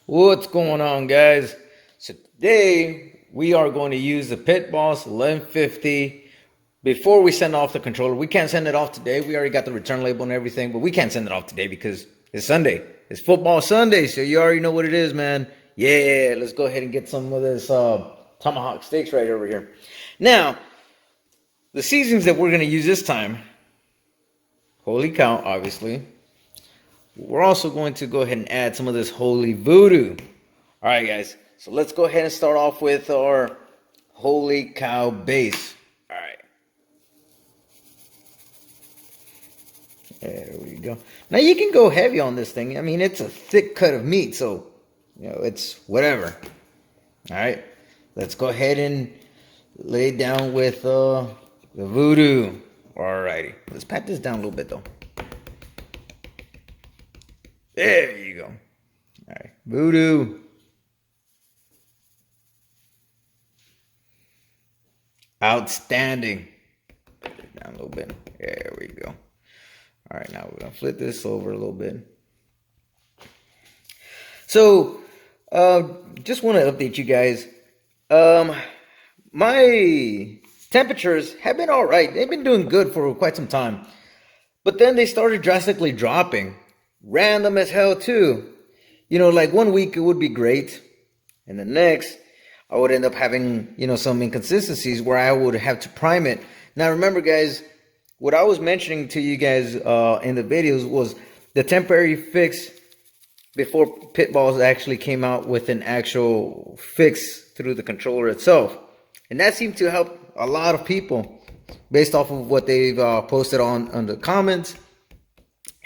What's going on, guys? So today we are going to use the Pit Boss 1150 before we send off the controller. We can't send it off today. We already got the return label and everything, but we can't send it off today because it's Sunday. It's football Sunday, so you already know what it is, man. Yeah, let's go ahead and get some of this Tomahawk steaks right over here. Now, the seasons that we're going to use this time, holy cow, obviously. We're also going to go ahead and add some of this holy voodoo. All right, guys. So let's go ahead and start off with our holy cow base. All right. There we go. Now you can go heavy on this thing. I mean, it's a thick cut of meat, so it's whatever. All right. Let's go ahead and lay down with the voodoo. All righty. Let's pat this down a little bit though. There you go. All right, voodoo. Outstanding. Put it down a little bit. There we go. All right, now we're gonna flip this over a little bit. So, just want to update you guys. My temperatures have been all right. They've been doing good for quite some time, but then they started drastically dropping. Random as hell too. Like 1 week it would be great, and the next I would end up having some inconsistencies where I would have to prime it. Now remember, guys, what I was mentioning to you guys in the videos was the temporary fix before Pit Boss actually came out with an actual fix through the controller itself, and that seemed to help a lot of people based off of what they've posted on the comments,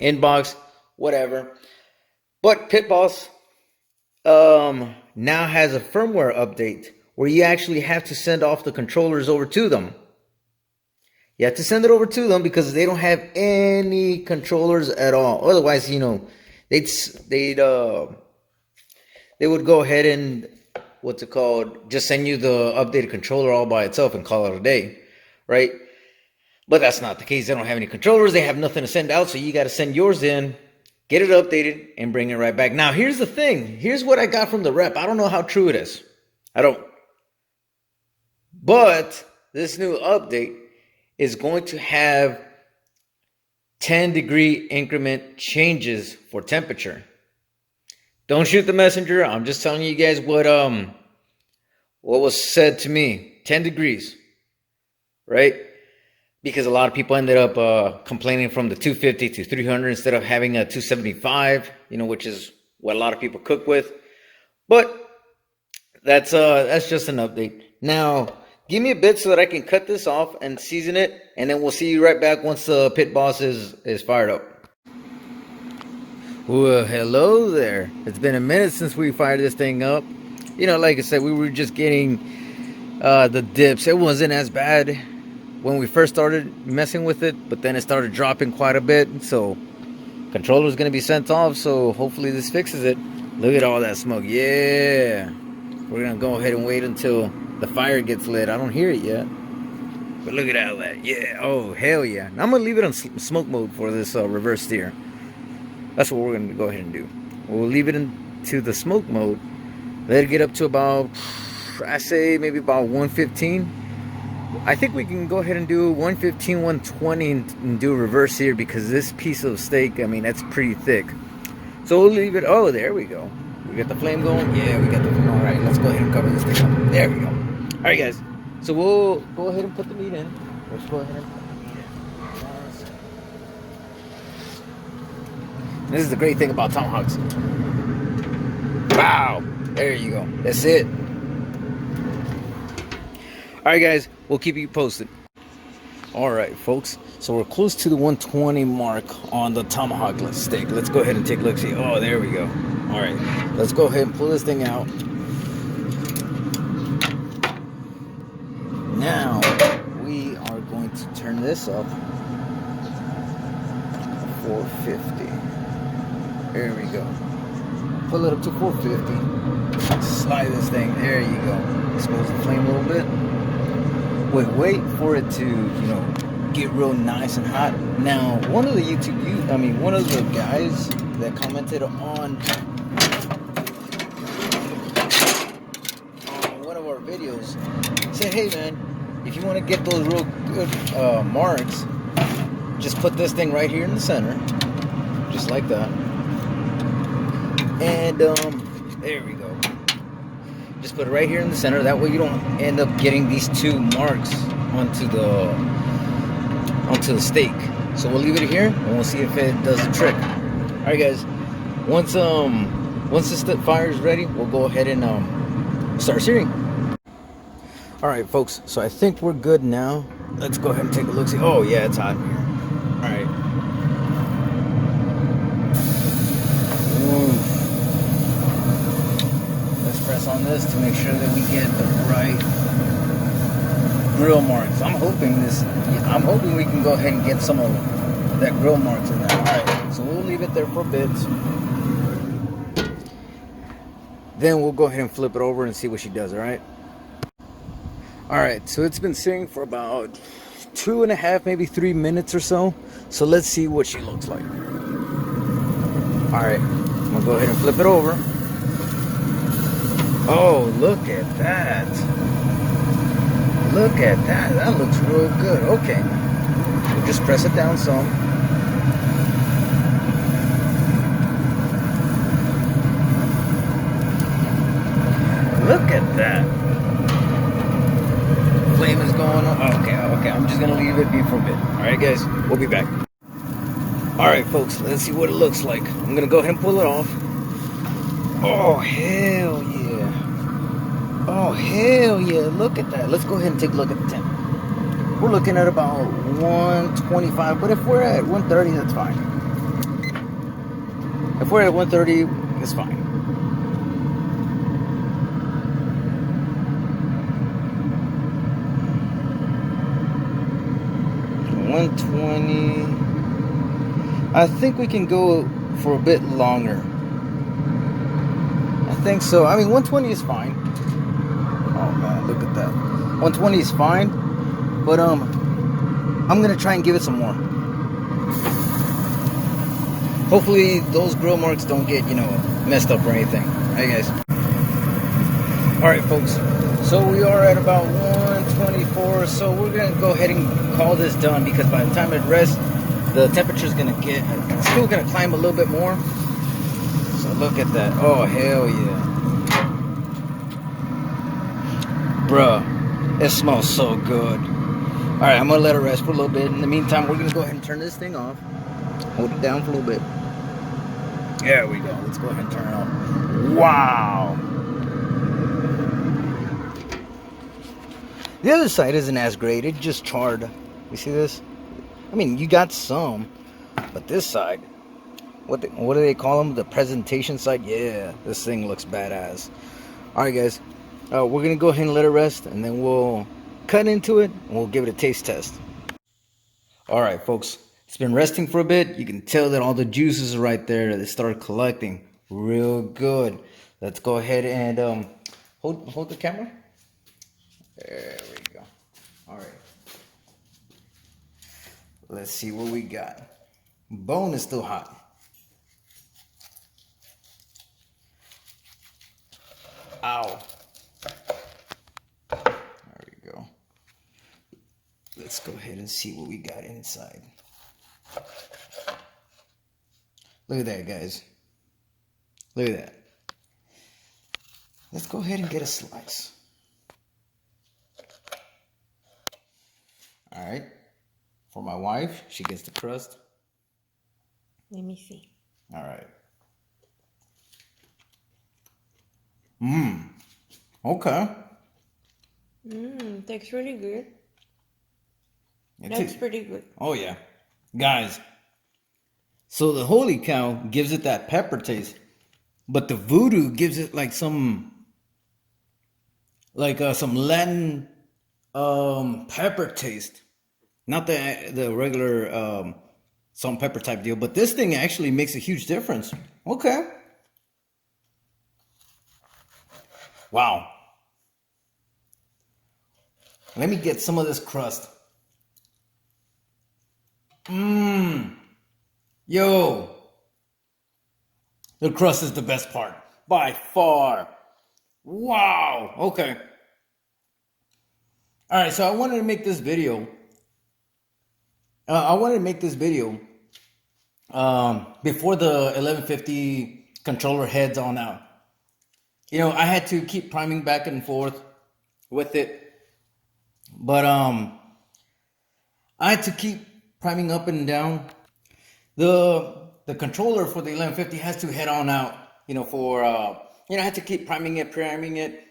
inbox, whatever. But Pit Boss now has a firmware update where you actually have to send off the controllers over to them. You have to send it over to them because they don't have any controllers at all. Otherwise, they would go ahead and just send you the updated controller all by itself and call it a day, right? But that's not the case. They don't have any controllers. They have nothing to send out, so you got to send yours in, get it updated, and bring it right back. Now, here's the thing. Here's what I got from the rep. I don't know how true it is. I don't. But this new update is going to have 10-degree increment changes for temperature. Don't shoot the messenger. I'm just telling you guys what was said to me. 10 degrees, right? Because a lot of people ended up complaining from the 250 to 300 instead of having a 275, which is what a lot of people cook with. But that's just an update. Now, give me a bit so that I can cut this off and season it, and then we'll see you right back once the Pit Boss is fired up. Well, hello there. It's been a minute since we fired this thing up. Like I said, we were just getting the dips. It wasn't as bad when we first started messing with it, but then it started dropping quite a bit, so controller is going to be sent off, so hopefully this fixes it. Look at all that smoke. Yeah, we're going to go ahead and wait until the fire gets lit. I don't hear it yet, but look at all that. Yeah, oh hell yeah. Now I'm going to leave it on smoke mode for this reverse steer. That's what we're going to go ahead and do. We'll leave it into the smoke mode, let it get up to about, I say maybe about 115. I think we can go ahead and do 115, 120 and do a reverse here because this piece of steak, I mean, that's pretty thick. So we'll leave it. Oh, there we go. We got the flame going. Yeah, we got the flame. All right, let's go ahead and cover this thing up. There we go. All right, guys. So we'll go ahead and put the meat in. Let's go ahead and put the meat in. This is the great thing about Tomahawks. Wow. There you go. That's it. All right, guys, we'll keep you posted. All right, folks, so we're close to the 120 mark on the Tomahawk steak. Let's go ahead and take a look. See, oh, there we go. All right, let's go ahead and pull this thing out. Now we are going to turn this up 450. There we go. Pull it up to 450. Slide this thing. There you go. Expose the flame a little bit. Wait for it to, get real nice and hot. Now, one of the guys that commented on fires. Say, hey man, if you want to get those real good marks, just put this thing right here in the center, just like that. And there we go. Just put it right here in the center. That way you don't end up getting these two marks onto the steak. So we'll leave it here and we'll see if it does the trick. All right, guys. Once this fire is ready, we'll go ahead and start searing. All right, folks. So I think we're good now. Let's go ahead and take a look. See. Oh yeah, it's hot in here. All right. Let's press on this to make sure that we get the right grill marks. I'm hoping we can go ahead and get some of that grill marks in there. All right, so we'll leave it there for a bit. Then we'll go ahead and flip it over and see what she does. All right. All right, so it's been searing for about 2.5, maybe 3 minutes or so. So let's see what she looks like. All right, I'm gonna go ahead and flip it over. Oh, look at that. Look at that. That looks real good. Okay. We'll just press it down some. Look at that. Flame is going on. Okay. I'm just going to leave it be for a bit. All right, guys. We'll be back. All right, folks. Let's see what it looks like. I'm going to go ahead and pull it off. Oh, hell yeah. Oh, hell yeah. Look at that. Let's go ahead and take a look at the temp. We're looking at about 125, but if we're at 130, that's fine. If we're at 130, it's fine. $120. I think we can go for a bit longer. I think so. I mean, 120 is fine. Oh man, look at that. 120 is fine, but I'm gonna try and give it some more. Hopefully those grill marks don't get, messed up or anything. Hey guys. All right, folks. So we are at about 124. So we're gonna go ahead and call this done because by the time it rests, the temperature is it's still gonna climb a little bit more. So look at that. Oh hell yeah. Bruh, it smells so good. Alright, I'm gonna let it rest for a little bit. In the meantime, we're gonna go ahead and turn this thing off. Hold it down for a little bit. There we go. Let's go ahead and turn it off. Wow. The other side isn't as great. It just charred. You see this? I mean, you got some, but this side, what do they call them? The presentation side? Yeah, this thing looks badass. All right, guys. We're going to go ahead and let it rest, and then we'll cut into it, and we'll give it a taste test. All right, folks. It's been resting for a bit. You can tell that all the juices are right there. They start collecting real good. Let's go ahead and hold the camera. There we go. All right. Let's see what we got. Bone is still hot. Ow. There we go. Let's go ahead and see what we got inside. Look at that, guys. Look at that. Let's go ahead and get a slice. All right. For my wife, she gets the crust. Let me see. All right. Okay. Tastes really good. That's pretty good. Oh, yeah. Guys, so the holy cow gives it that pepper taste, but the voodoo gives it like some Latin pepper taste. Not the regular salt and pepper type deal, but this thing actually makes a huge difference. Okay. Wow. Let me get some of this crust. Yo. The crust is the best part. By far. Wow. Okay. All right, so I wanted to make this video. Before the 1150 controller heads on out. I had to keep priming back and forth with it, but I had to keep priming up and down. The controller for the 1150 has to head on out. I had to keep priming it.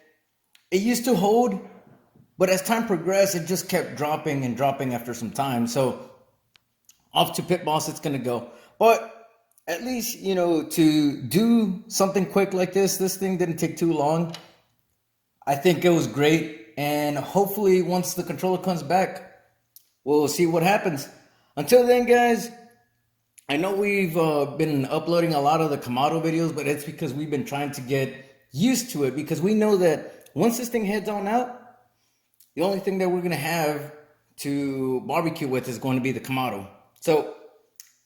It used to hold, but as time progressed, it just kept dropping and dropping after some time. So off to pit boss it's gonna go. But at least, to do something quick like this thing didn't take too long. I think it was great, and hopefully once the controller comes back, we'll see what happens. Until then, guys, I know we've been uploading a lot of the Kamado videos, but it's because we've been trying to get used to it, because we know that once this thing heads on out, the only thing that we're going to have to barbecue with is going to be the Kamado. So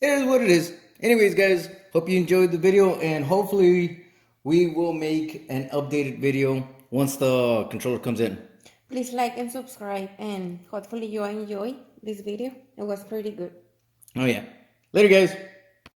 it is what it is. Anyways, guys, hope you enjoyed the video, and hopefully we will make an updated video once the controller comes in. Please like and subscribe, and hopefully you enjoy this video. It was pretty good. Oh yeah. Later, guys.